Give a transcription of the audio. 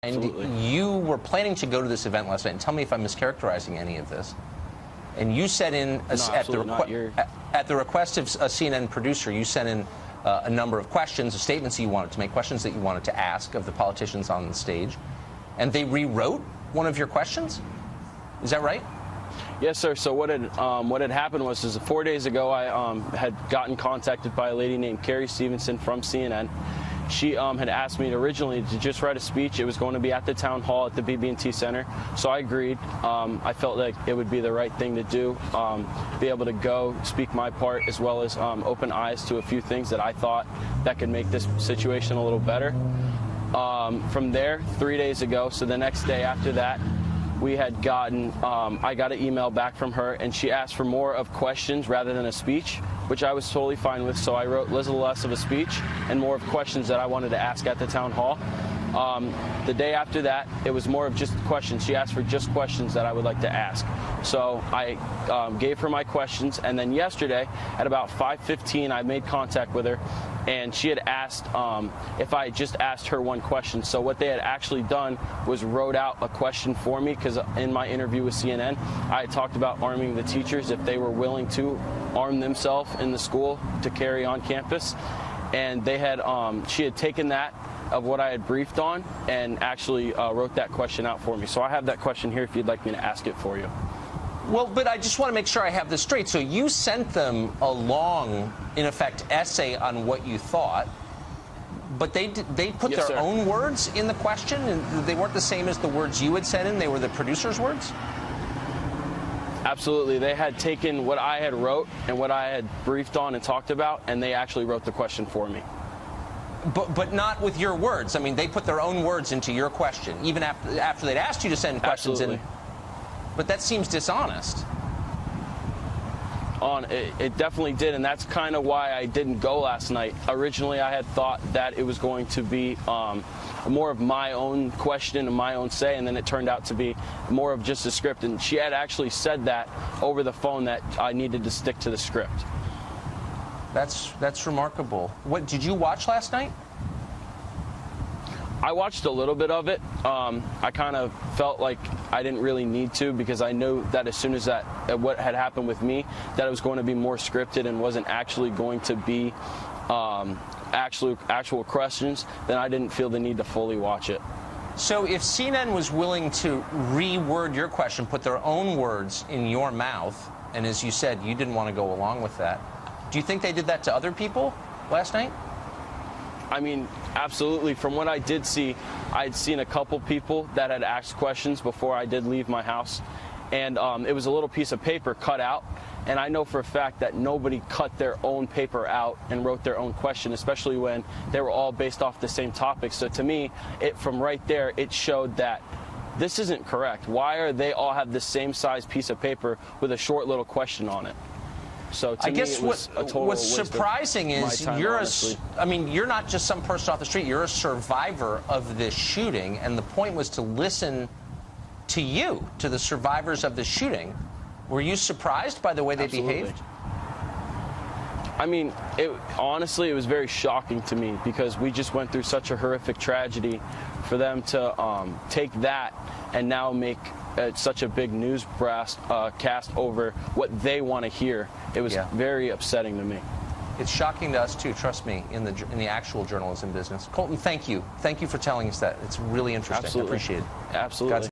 Absolutely. You were planning to go to this event last night, and tell me if I'm mischaracterizing any of this. And you sent in, at the request of a CNN producer, you sent in a number of questions, statements you wanted to make, questions that you wanted to ask of the politicians on the stage. And they rewrote one of your questions? Is that right? Yes, sir. So what had happened was 4 days ago, I had gotten contacted by a lady named Carrie Stevenson from CNN. She had asked me originally to just write a speech. It was going to be at the town hall at the BB&T Center. So I agreed. I felt like it would be the right thing to do, be able to go speak my part, as well as open eyes to a few things that I thought that could make this situation a little better. From there, 3 days ago, so the next day after that, we had gotten, I got an email back from her, and she asked for more of questions rather than a speech, which I was totally fine with. So I wrote a little less of a speech and more of questions that I wanted to ask at the town hall. The day after that, it was more of just questions. She asked for just questions that I would like to ask. So I gave her my questions, and then yesterday at about 5:15, I made contact with her, and she had asked if I just asked her one question. So what they had actually done was wrote out a question for me, because in my interview with CNN, I had talked about arming the teachers if they were willing to arm themselves in the school to carry on campus. And they had, she had taken that of what I had briefed on and actually wrote that question out for me. So I have that question here if you'd like me to ask it for you. Well, but I just want to make sure I have this straight. So you sent them a long, in effect, essay on what you thought, but they put Yes, their sir. own words in the question, and they weren't the same as the words you had sent in? They were the producer's words? Absolutely. They had taken what I had wrote and what I had briefed on and talked about, and they actually wrote the question for me. But not with your words. I mean, they put their own words into your question, even after they'd asked you to send questions in. But that seems dishonest. It definitely did, and that's kind of why I didn't go last night. Originally, I had thought that it was going to be more of my own question and my own say, and then it turned out to be more of just a script. And she had actually said that over the phone, that I needed to stick to the script. That's remarkable. What did you watch last night? I watched a little bit of it. I kind of felt like I didn't really need to, because I knew that as soon as what had happened with me, that it was going to be more scripted and wasn't actually going to be actual questions, then I didn't feel the need to fully watch it. So if CNN was willing to reword your question, put their own words in your mouth, and as you said, you didn't want to go along with that, do you think they did that to other people last night? I mean, absolutely. From what I did see, I'd seen a couple people that had asked questions before I did leave my house. And it was a little piece of paper cut out. And I know for a fact that nobody cut their own paper out and wrote their own question, especially when they were all based off the same topic. So to me, from right there, it showed that this isn't correct. Why are they all have the same size piece of paper with a short little question on it? So to I guess me, it was a total what's waste surprising of my is time, you're not just some person off the street. You're a survivor of this shooting, and the point was to listen to you, to the survivors of the shooting. Were you surprised by the way they behaved? I mean, honestly, it was very shocking to me, because we just went through such a horrific tragedy. For them to take that and now make such a big news cast over what they want to hear, it was very upsetting to me. It's shocking to us too. Trust me, in the actual journalism business. Colton, thank you. Thank you for telling us that. It's really interesting. Absolutely. I appreciate it. Absolutely. Godspeed.